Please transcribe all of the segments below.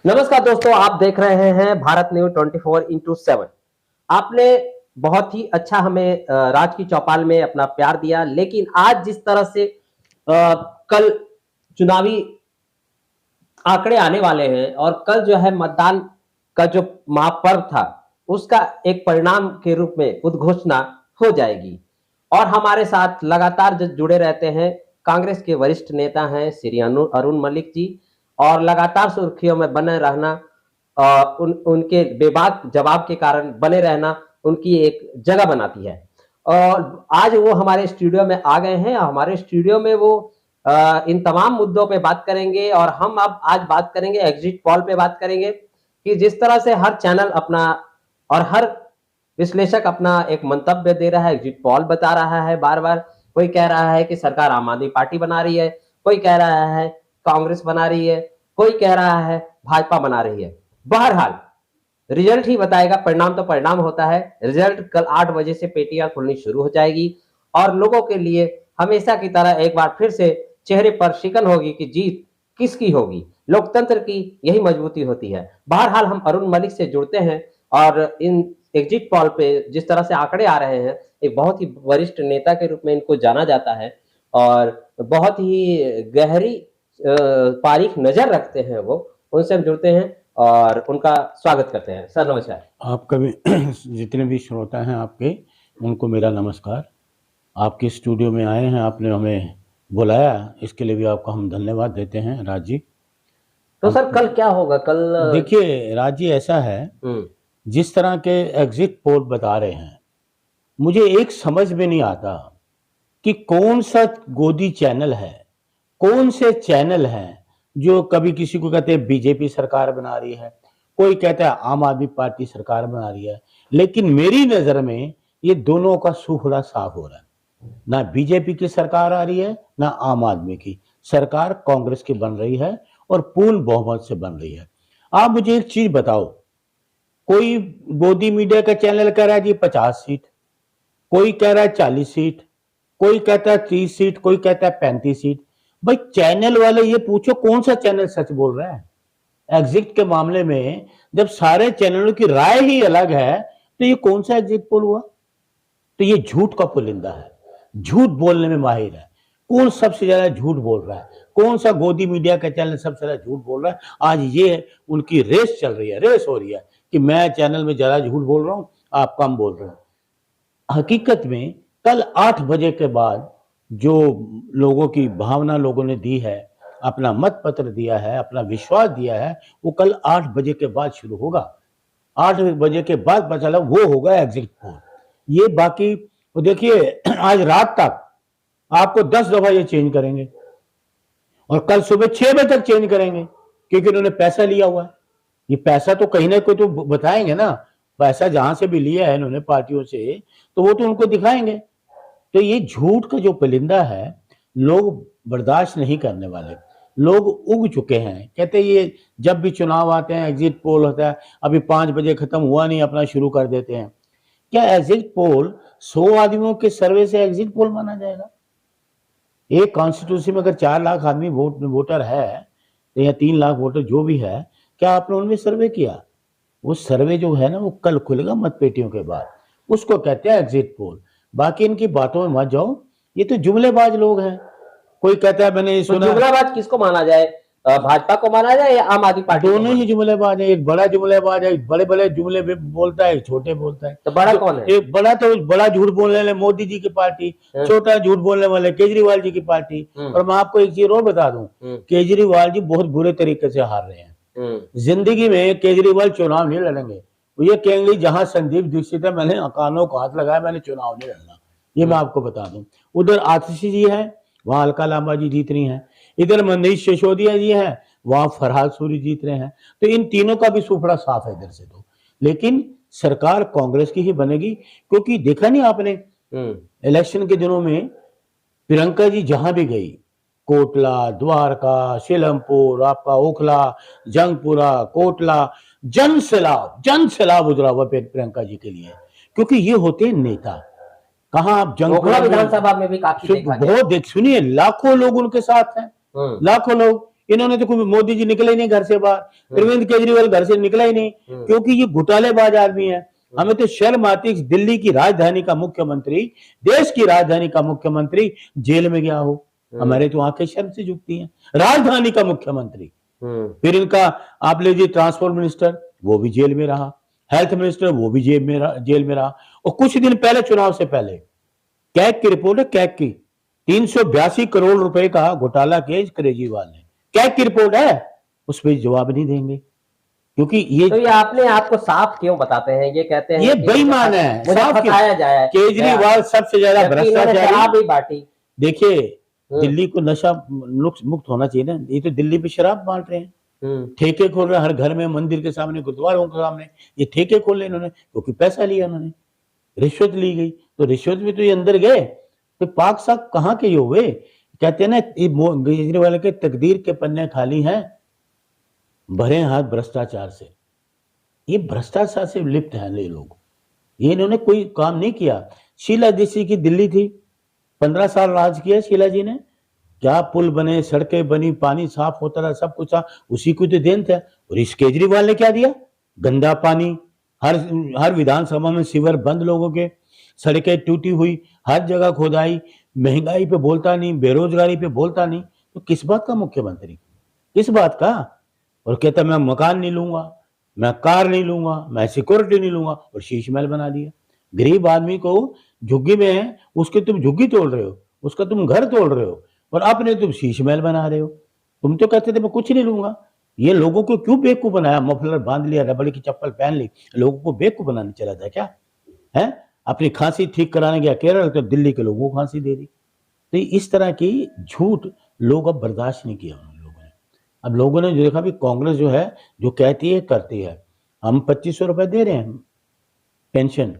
नमस्कार दोस्तों, आप देख रहे हैं भारत न्यूज 24x7। आपने बहुत ही अच्छा हमें राज की चौपाल में अपना प्यार दिया, लेकिन आज जिस तरह से कल चुनावी आंकड़े आने वाले हैं और कल जो है मतदान का जो महापर्व था, उसका एक परिणाम के रूप में उद्घोषणा हो जाएगी। और हमारे साथ लगातार जो जुड़े रहते हैं, कांग्रेस के वरिष्ठ नेता हैं श्री अरुण मलिक जी, और लगातार सुर्खियों में बने रहना, उनके बेबाक जवाब के कारण बने रहना उनकी एक जगह बनाती है। और आज वो हमारे स्टूडियो में आ गए हैं। हमारे स्टूडियो में वो इन तमाम मुद्दों पे बात करेंगे, और हम अब आज बात करेंगे एग्जिट पोल पे बात करेंगे कि जिस तरह से हर चैनल अपना और हर विश्लेषक अपना एक मंतव्य दे रहा है, एग्जिट पोल बता रहा है बार बार। कोई कह रहा है कि सरकार आम आदमी पार्टी बना रही है, कोई कह रहा है कांग्रेस बना रही है, कोई कह रहा है भाजपा बना रही है। बहरहाल रिजल्ट ही बताएगा, परिणाम तो परिणाम होता है। रिजल्ट कल 8 बजे से पेटियां खुलनी शुरू हो जाएगी और लोगों के लिए हमेशा की तरह एक बार फिर से चेहरे पर शिकन होगी कि जीत किसकी होगी। लोकतंत्र की यही मजबूती होती है। बहरहाल हम अरुण मलिक से जुड़ते हैं और इन एग्जिट पोल पे जिस तरह से आंकड़े आ रहे हैं, एक बहुत ही वरिष्ठ नेता के रूप में इनको जाना जाता है और बहुत ही गहरी तारीख नजर रखते हैं वो। उनसे हम जुड़ते हैं और उनका स्वागत करते हैं। सर नमस्कार। आपका भी जितने भी श्रोता हैं आपके, उनको मेरा नमस्कार। आपके स्टूडियो में आए हैं, आपने हमें बुलाया, इसके लिए भी आपका हम धन्यवाद देते हैं राज जी। तो सर कल क्या होगा? कल देखिए राज जी, ऐसा है जिस तरह के एग्जिट पोल बता रहे हैं, मुझे एक समझ में नहीं आता कि कौन सा गोदी चैनल है, कौन से चैनल हैं जो कभी किसी को कहते हैं बीजेपी सरकार बना रही है, कोई कहता है आम आदमी पार्टी सरकार बना रही है। लेकिन मेरी नजर में ये दोनों का सुखड़ा साफ हो रहा है। ना बीजेपी की सरकार आ रही है, ना आम आदमी की सरकार कांग्रेस की बन रही है और पूर्ण बहुमत से बन रही है। आप मुझे एक चीज बताओ, कोई गोदी मीडिया का चैनल कह रहा है जी 50 सीट, कोई कह रहा है 40 सीट, कोई कहता है 30 सीट, कोई कहता है 35 सीट। भाई चैनल वाले ये पूछो कौन सा चैनल सच बोल रहा है। एग्जिट के मामले में जब सारे चैनलों की राय ही अलग है, तो ये कौन सा एग्जिट पोल हुआ? तो ये झूठ का पुलिंदा है, झूठ बोलने में माहिर है। कौन सबसे ज्यादा झूठ बोल रहा है, कौन सा गोदी मीडिया का चैनल सबसे ज्यादा झूठ बोल रहा है? आज ये उनकी रेस चल रही है, रेस हो रही है कि मैं चैनल में ज्यादा झूठ बोल रहा हूं, आप कम बोल रहे हैं। हकीकत में कल 8 बजे के बाद जो लोगों की भावना लोगों ने दी है, अपना मत पत्र दिया है, अपना विश्वास दिया है, वो कल 8 बजे के बाद शुरू होगा। 8 बजे के बाद पता चला वो होगा एग्जिट पोल। ये बाकी वो देखिए आज रात तक आपको 10 दफा ये चेंज करेंगे और कल सुबह 6 बजे तक चेंज करेंगे, क्योंकि उन्होंने पैसा लिया हुआ है। ये पैसा तो कहीं ना कहीं तो बताएंगे ना, पैसा जहां से भी लिया है इन्होंने पार्टियों से, तो वो तो उनको दिखाएंगे। तो ये झूठ का जो परिंदा है, लोग बर्दाश्त नहीं करने वाले। लोग उग चुके हैं, कहते ये जब भी चुनाव आते हैं एग्जिट पोल होता है, अभी 5 बजे खत्म हुआ नहीं, अपना शुरू कर देते हैं। क्या एग्जिट पोल 100 आदमियों के सर्वे से एग्जिट पोल माना जाएगा? एक कॉन्स्टिट्यूंसी में अगर 4 लाख आदमी वोटर है, या 3 लाख वोटर जो भी है, क्या आपने उनमें सर्वे किया? वो सर्वे जो है ना, वो कल खुलेगा मतपेटियों के बाद, उसको कहते हैं एग्जिट पोल। बाकी इनकी बातों में मत जाओ, ये तो जुमलेबाज लोग हैं। कोई कहता है मैंने तो सुना, जुमलाबाज किसको माना जाए? भाजपा को माना जाए या आम आदमी पार्टी? दोनों ही जुमलेबाज है। एक बड़ा जुमलेबाज है, बड़े बड़े जुमले बोलता है, छोटे बोलता है। तो बड़ा कौन है? एक बड़ा तो बड़ा झूठ बोलने वाले मोदी जी की पार्टी, छोटा झूठ बोलने वाले केजरीवाल जी की पार्टी। और मैं आपको एक चीज और बता दूं, केजरीवाल जी बहुत बुरे तरीके से हार रहे हैं। जिंदगी में केजरीवाल चुनाव नहीं लड़ेंगे। ये कहेंगे जहां संदीप दीक्षित है, मैंने कानों को हाथ लगाया, मैंने चुनाव नहीं लड़ना। ये मैं आपको बता दूं। उधर आतिशी जी है, वहां अलका लांबा जी जीत रही हैं। इधर मनीष सिसोदिया जी हैं, वहां फरहाद सूरी जीत रहे हैं। तो इन तीनों का भी सुपड़ा साफ है इधर से तो। लेकिन सरकार कांग्रेस की ही बनेगी, क्योंकि देखा नहीं आपने इलेक्शन के दिनों में प्रियंका जी जहां भी गई, कोटला, द्वारका, सीलमपुर, आपका ओखला, जंगपुरा, कोटला, जन सैलाब उतरा हुआ प्रियंका जी के लिए, क्योंकि ये होते हैं नेता। कहा आप जंगपुरा विधानसभा में भी काफी बहुत सुनिए, लाखों लोग उनके साथ हैं, लाखों लोग। इन्होंने तो कोई, मोदी जी निकले ही नहीं घर से बाहर, अरविंद केजरीवाल घर से निकला ही नहीं, क्योंकि ये घोटालेबाज आदमी है। हमें तो शर्म आती है, दिल्ली की राजधानी का मुख्यमंत्री, देश की राजधानी का मुख्यमंत्री जेल में गया हो। हमारे तो आंखें शर्म से झुकती हैं। राजधानी का मुख्यमंत्री, फिर इनका आप लीजिए ट्रांसपोर्ट मिनिस्टर, वो भी जेल में रहा, हेल्थ मिनिस्टर वो भी जेल में रहा। और कुछ दिन पहले, चुनाव से पहले, कैग की रिपोर्ट है, कैग की 382 करोड़ रुपए का घोटाला केस केजरीवाल ने, कैग की रिपोर्ट है, उस पर जवाब नहीं देंगे, क्योंकि ये तो ये आपने आपको साफ क्यों बताते हैं? ये कहते हैं ये बेईमान है, मुझे साफ फंसाया जाए, केजरीवाल सबसे ज्यादा जबकि इन्होंने भ्रष्टाचारी। शराब भी बांटी। देखिए, दिल्ली को नशा मुक्त होना चाहिए ना, ये तो दिल्ली पे शराब बांट रहे हैं, ठेके खोल रहे हैं, हर घर में, मंदिर के सामने, गुरुद्वारों के सामने ये ठेके खोल रहे इन्होंने, क्योंकि पैसा लिया उन्होंने, रिश्वत ली गई, तो रिश्वत में तो ये अंदर गए, तो पाक साक कहाँ के ये हुए? कहते हैं ना, केजरीवाल के तकदीर के पन्ने खाली हैं, भरे हाथ भ्रष्टाचार से। ये भ्रष्टाचार से लिप्त हैं ये लोग, ये इन्होंने कोई काम नहीं किया। शीला दीक्षित की दिल्ली थी, 15 साल राज किया शीला जी ने, क्या पुल बने, सड़कें बनी, पानी साफ होता रहा, सब कुछ था, उसी को तो देन था। और इस केजरीवाल ने क्या दिया? गंदा पानी, हर विधानसभा में सीवर बंद, लोगों के सड़कें टूटी हुई, हर जगह खोदाई, महंगाई पे बोलता नहीं, बेरोजगारी पे बोलता नहीं, तो किस बात का मुख्यमंत्री, किस बात का? और कहता मैं मकान नहीं लूंगा, मैं कार नहीं लूंगा, मैं सिक्योरिटी नहीं लूंगा, और शीश महल बना दिया। गरीब आदमी को झुग्गी में है, उसके तुम झुग्गी तोड़ रहे हो, उसका तुम घर तोड़ रहे हो, और अपने तुम शीश महल बना रहे हो। तुम तो कहते थे मैं कुछ नहीं लूंगा। ये लोगों को क्यों बेवकूफ बनाया? मफलर बांध लिया, रबड़ की चप्पल पहन ली, लोगों को बेवकूफ बनाने चला था क्या है? अपनी खांसी ठीक कराने गया केरल, तो दिल्ली के लोगों को खांसी दे दी। तो इस तरह की झूठ लोग अब बर्दाश्त नहीं किया उन लोगों ने। अब लोगों ने जो देखा भी, कांग्रेस जो है, जो कहती है करती है। हम 2500 रुपए दे रहे हैं पेंशन,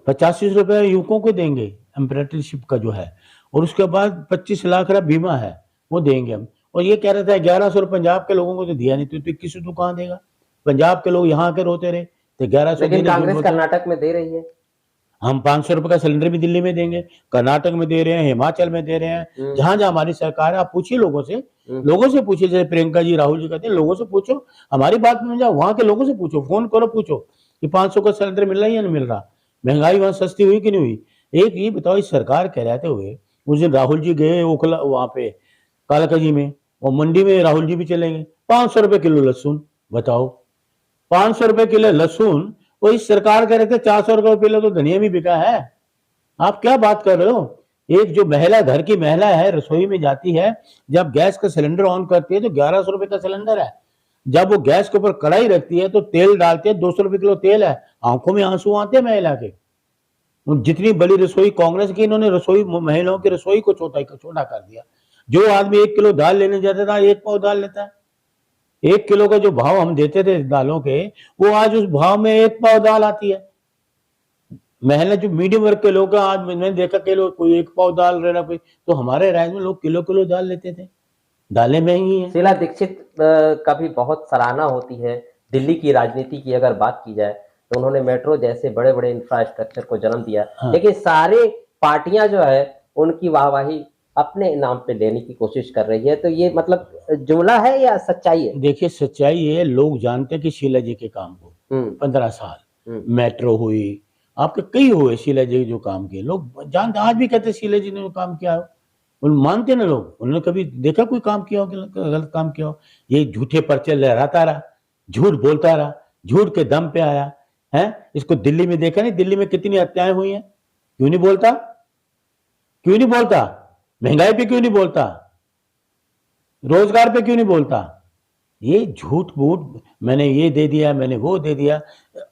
85 रुपए युवकों को देंगे अप्रेंटिसशिप का जो है, और उसके बाद 25 लाख का बीमा है वो देंगे हम। और ये कह रहा था 1100 पंजाब के लोगों को तो दिया नहीं, तो 2100 तो कहाँ देगा? पंजाब के लोग यहाँ के रोते रहे, तो 1100 लेकिन कांग्रेस कर्नाटक में दे रही है। हम 500 रुपए का सिलेंडर भी दिल्ली में देंगे, कर्नाटक में दे रहे हैं, हिमाचल में दे रहे हैं, जहां जहां हमारी सरकार है। आप पूछिए लोगों से पूछिए, जैसे प्रियंका जी, राहुल जी कहते हैं, लोगों से पूछो, हमारी बात में जाओ, वहां के लोगों से पूछो, फोन करो, पूछो कि 500 का सिलेंडर मिल रहा है या नहीं मिल रहा, महंगाई वहां सस्ती हुई कि नहीं हुई। एक ये बताओ, इस सरकार कह रहते हुए उस दिन राहुल जी गए ओखला, वहां पे कालाकाजी में, और मंडी में राहुल जी भी चलेंगे, 500 रुपए किलो लहसुन, बताओ 500 रुपए किलो लहसुन। वो इस सरकार कह रहे थे 400 रुपए किलो तो धनिया भी बिका है। आप क्या बात कर रहे हो? एक जो महिला, घर की महिला है, रसोई में जाती है, जब गैस का सिलेंडर ऑन करती है तो 1100 रुपए का सिलेंडर है। जब वो गैस के ऊपर कढ़ाई रखती है तो तेल डालते हैं, 200 रुपए किलो तेल है। आंखों में आंसू आते हैं महिला के। जितनी बड़ी रसोई कांग्रेस की, इन्होंने रसोई, महिलाओं की रसोई को छोटा कर दिया। जो आदमी 1 किलो दाल लेने जाता था, 1 पाव दाल लेता है। 1 किलो का जो भाव हम देते थे दालों के, वो आज उस भाव में 1 पाव दाल आती है। महिला जो मीडियम वर्ग के लोग, आज मैंने देखा कि लोग कोई 1 पाव दाल ले रहा, कोई, तो हमारे राज्य में लोग किलो किलो दाल लेते थे। दालें महंगी हैं। शीला दीक्षित का भी बहुत सराहना होती है दिल्ली की राजनीति की अगर बात की जाए, तो उन्होंने मेट्रो जैसे बड़े बड़े इंफ्रास्ट्रक्चर को जन्म दिया। हाँ। लेकिन सारे पार्टियां जो है उनकी वाहवाही अपने नाम पे लेने की कोशिश कर रही है, तो ये मतलब जुमला है या सच्चाई है? देखिए, सच्चाई है, लोग जानते हैं कि शीला जी के काम को 15 साल मेट्रो हुई, आपके कई हुए शीला जी जो काम किए, लोग जानते, आज भी कहते शीला जी ने जो काम किया हो, मानते ना लोग। उन्होंने कभी देखा कोई काम किया हो, गलत काम किया हो? ये झूठे पर्चे लहराता रहा, झूठ बोलता रहा, झूठ के दम पे आया है। इसको दिल्ली में देखा नहीं, दिल्ली में कितनी हत्याएं हुई हैं, क्यों नहीं बोलता? क्यों नहीं बोलता? महंगाई पे क्यों नहीं बोलता? रोजगार पे क्यों नहीं बोलता? ये झूठ मूठ, मैंने ये दे दिया, मैंने वो दे दिया।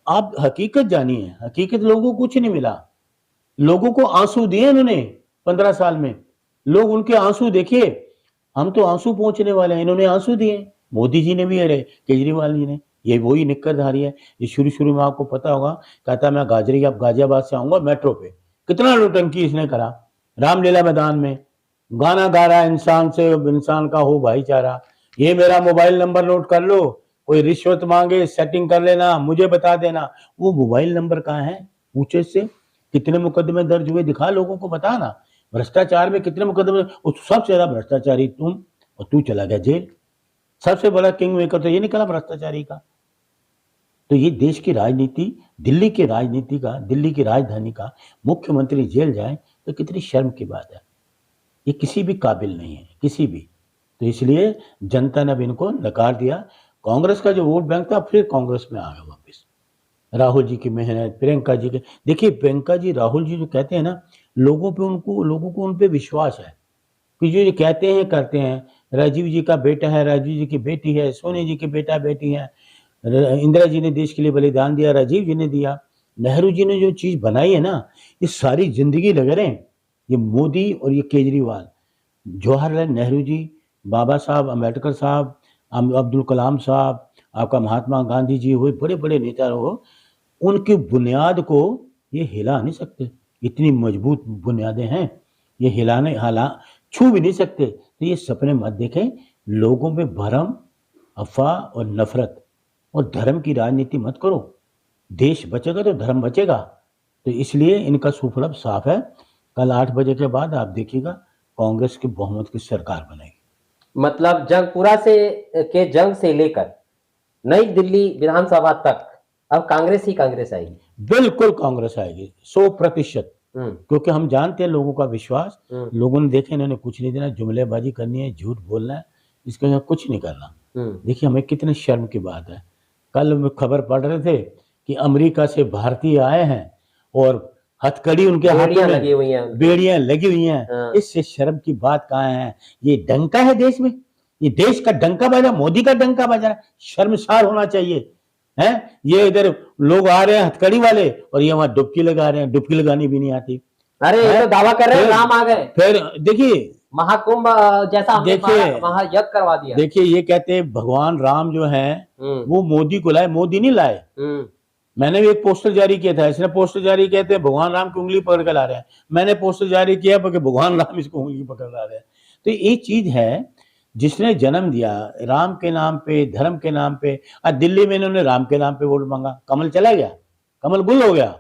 आप हकीकत जानिए, हकीकत लोगों को कुछ नहीं मिला। लोगों को आंसू दिए इन्होंने 15 साल में, लोग उनके आंसू देखिए। हम तो आंसू पहुंचने वाले हैं, इन्होंने आंसू दिए। मोदी जी ने भी, अरे केजरीवाल जी ने, ये वही निक्करधारी है। ये शुरू में आपको पता होगा, कहता मैं गाजियाबाद से आऊंगा मेट्रो पे, कितना नौटंकी इसने करा। रामलीला मैदान में गाना गा रहा, इंसान से इंसान का हो भाईचारा, ये मेरा मोबाइल नंबर नोट कर लो, कोई रिश्वत मांगे सेटिंग कर लेना, मुझे बता देना। वो मोबाइल नंबर कहाँ है? पूछे से कितने मुकदमे दर्ज हुए, दिखा, लोगों को बता ना। भ्रष्टाचार में कितने मुकदमे, सबसे ज्यादा भ्रष्टाचारी तुम, और तू चला गया जेल। सबसे बड़ा किंग मेकर तो ये निकला भ्रष्टाचारी का। तो ये देश की राजनीति, दिल्ली की राजनीति का, दिल्ली की राजधानी का मुख्यमंत्री जेल जाए तो कितनी शर्म की बात है। ये किसी भी काबिल नहीं है, किसी भी। तो इसलिए जनता ने अब इनको नकार दिया। कांग्रेस का जो वोट बैंक था फिर कांग्रेस में आ गया वापस। राहुल जी की मेहनत, प्रियंका जी के, देखिए प्रियंका जी, राहुल जी जो कहते हैं ना, लोगों को उन पे विश्वास है कि जो ये कहते हैं करते हैं। राजीव जी का बेटा है, राजीव जी की बेटी है, सोनी जी के बेटा बेटी है, इंदिरा जी ने देश के लिए बलिदान दिया, राजीव जी ने दिया, नेहरू जी ने जो चीज बनाई है ना, ये सारी जिंदगी लगे रहे। ये मोदी और ये केजरीवाल, जवाहरलाल नेहरू जी, बाबा साहब अम्बेडकर साहब, अब्दुल कलाम साहब, आपका महात्मा गांधी जी हुए, बड़े बड़े नेता हो, उनकी बुनियाद को ये हिला नहीं सकते। इतनी मजबूत बुनियादें हैं, ये छू भी नहीं सकते। तो ये सपने मत देखें, लोगों में भरम, अफवाह और नफरत और धर्म की राजनीति मत करो। देश बचेगा तो धर्म बचेगा। तो इसलिए इनका सुफलभ साफ है। कल 8 बजे के बाद आप देखिएगा कांग्रेस की बहुमत की सरकार बनेगी। मतलब जंग से लेकर नई दिल्ली विधानसभा तक अब कांग्रेस ही कांग्रेस आएगी। बिल्कुल कांग्रेस आएगी 100%। क्योंकि हम जानते हैं लोगों का विश्वास। लोगों ने देखे इन्होंने कुछ नहीं देना, जुमलेबाजी करनी है, झूठ बोलना है, इसके यहाँ कुछ नहीं करना। देखिए हमें कितने शर्म की बात है। कल खबर पढ़ रहे थे कि अमेरिका से भारतीय आए हैं और हथकड़ी उनके हाथों में लगी हुई हैं, बेड़ियां लगी हुई हैं। इससे शर्म की बात कहाँ है? ये डंका है देश में, ये देश का डंका बजा, मोदी का डंका बजा। शर्मसार होना चाहिए है। ये इधर लोग आ रहे हैं हथकड़ी वाले और ये वहां डुबकी लगा रहे हैं, डुबकी लगानी भी नहीं आती। अरे ये तो दावा कर रहे हैं राम आ गए। फिर देखिए महाकुंभ जैसा हमने महायज्ञ करवा दिया। देखिए ये कहते हैं भगवान राम जो है वो मोदी को लाए, मोदी नहीं लाए। मैंने भी एक पोस्टर जारी किया था, इसने पोस्टर जारी किया था भगवान राम की उंगली पकड़ कर ला रहे हैं। मैंने पोस्टर जारी किया क्योंकि भगवान राम इसको उंगली पकड़ ला रहे हैं। तो ये चीज है, जिसने जन्म दिया राम के नाम पे, धर्म के नाम पे। आज दिल्ली में इन्होंने राम के नाम पे वोट मांगा, कमल चला गया, कमल गुल हो गया।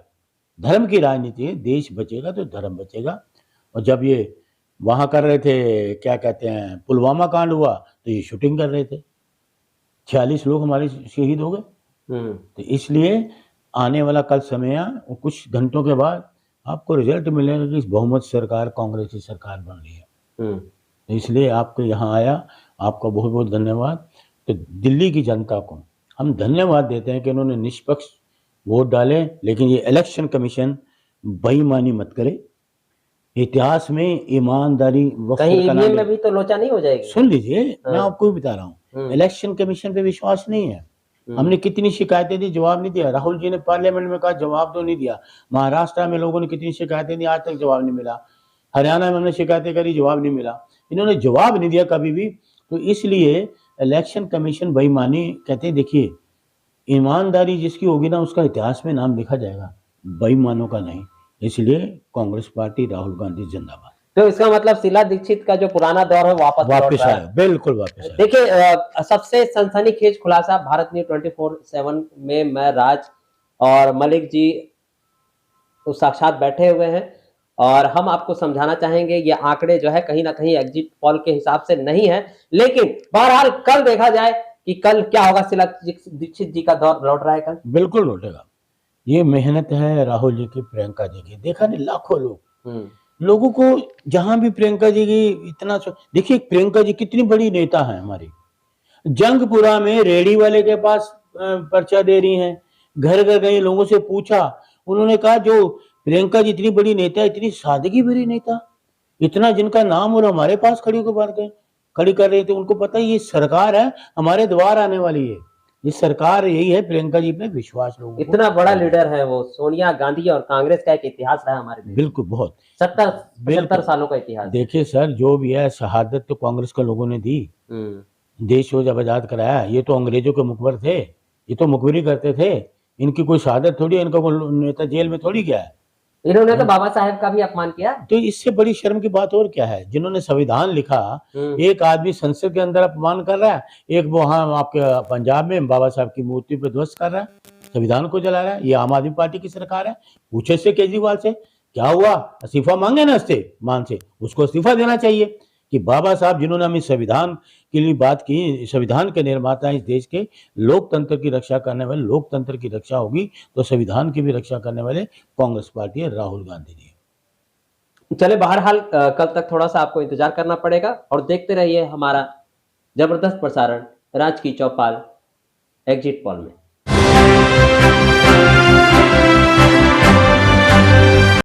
धर्म की राजनीति है, देश बचेगा तो धर्म बचेगा। और जब ये वहां कर रहे थे, क्या कहते हैं, पुलवामा कांड हुआ तो ये शूटिंग कर रहे थे, 46 लोग हमारे शहीद हो गए। तो इसलिए आने वाला कल समय और कुछ घंटों के बाद आपको रिजल्ट मिलेगा कि इस बहुमत सरकार कांग्रेस की सरकार बन रही है। तो इसलिए आपके यहाँ आया, आपका बहुत बहुत धन्यवाद। तो दिल्ली की जनता को हम धन्यवाद देते हैं कि इन्होंने निष्पक्ष वोट डाले, लेकिन ये इलेक्शन कमीशन बेईमानी मत करे। इतिहास में ईमानदारी कहीं ईवीएम में भी तो लोचा नहीं हो जाएगी। सुन लीजिए, मैं आपको भी बता रहा हूँ, इलेक्शन कमीशन पे विश्वास नहीं है। हमने कितनी शिकायतें दी, जवाब नहीं दिया। राहुल जी ने पार्लियामेंट में कहा जवाब तो नहीं दिया। महाराष्ट्र में लोगों ने कितनी शिकायतें दी, आज तक जवाब नहीं मिला। हरियाणा में हमने शिकायतें करी, जवाब नहीं मिला। इन्होंने जवाब नहीं दिया कभी भी। तो इसलिए इलेक्शन कमीशन बेईमानी कहते हैं। देखिए ईमानदारी जिसकी होगी ना, उसका इतिहास में नाम लिखा जाएगा, बेईमानों का नहीं। इसलिए कांग्रेस पार्टी, राहुल गांधी जिंदाबाद। तो इसका मतलब शीला दीक्षित का जो पुराना दौर है वापस आया, बिल्कुल वापस आया। देखिए सबसे सनसनीखेज खुलासा भारत न्यूज 24/7 में मैं, राज और मलिक जी तो साक्षात बैठे हुए हैं और हम आपको समझाना चाहेंगे ये आंकड़े जो है कहीं ना कहीं एग्जिट पोल के हिसाब से नहीं है, लेकिन बहरहाल कल देखा जाए कि कल क्या होगा। शीला दीक्षित जी का दौर लौट रहा है कल, बिल्कुल लौटेगा। ये मेहनत है राहुल जी की, प्रियंका जी की। देखा नहीं, लाखों लोगों को जहां भी प्रियंका जी की इतना देखिए, प्रियंका जी कितनी बड़ी नेता है हमारी। जंगपुरा में रेडी वाले के पास पर्चा दे रही हैं, घर घर गए, लोगों से पूछा, उन्होंने कहा जो प्रियंका जी इतनी बड़ी नेता, इतनी सादगी भरी नेता, इतना जिनका नाम और हमारे पास खड़ी कर रहे थे, उनको पता है ये सरकार है हमारे द्वार आने वाली है। ये सरकार यही है, प्रियंका जी पे विश्वास लोगों को। इतना बड़ा लीडर है वो। सोनिया गांधी और कांग्रेस का एक इतिहास रहा हमारे देश। बिल्कुल, बहुत 70-75 सालों का इतिहास। देखिए सर, जो भी है शहादत तो कांग्रेस के लोगों ने दी, देश को जब आजाद कराया। ये तो अंग्रेजों के मुखबिर थे, ये तो मुखबिरी करते थे। इनकी कोई शहादत थोड़ी है, इनका कोई नेता जेल में थोड़ी गया है। इन्होंने तो बाबा साहेब का भी अपमान किया। तो इससे बड़ी शर्म की बात और क्या है? जिन्होंने संविधान लिखा, एक आदमी संसद के अंदर अपमान कर रहा है, एक वहां आपके पंजाब में बाबा साहब की मूर्ति पे ध्वस्त कर रहा है, संविधान को जला रहा है। ये आम आदमी पार्टी की सरकार है। पूछे से केजरीवाल से क्या हुआ, इस्तीफा मांगे ना, मान से उसको इस्तीफा देना चाहिए। कि बाबा साहब जिन्होंने हमें संविधान के लिए बात की, संविधान के निर्माता हैं इस देश के, लोकतंत्र की रक्षा करने वाले, लोकतंत्र की रक्षा होगी तो संविधान की भी रक्षा करने वाले कांग्रेस पार्टी है, राहुल गांधी जी। चले बहरहाल कल तक थोड़ा सा आपको इंतजार करना पड़ेगा और देखते रहिए हमारा जबरदस्त प्रसारण राज की चौपाल एग्जिट पोल में।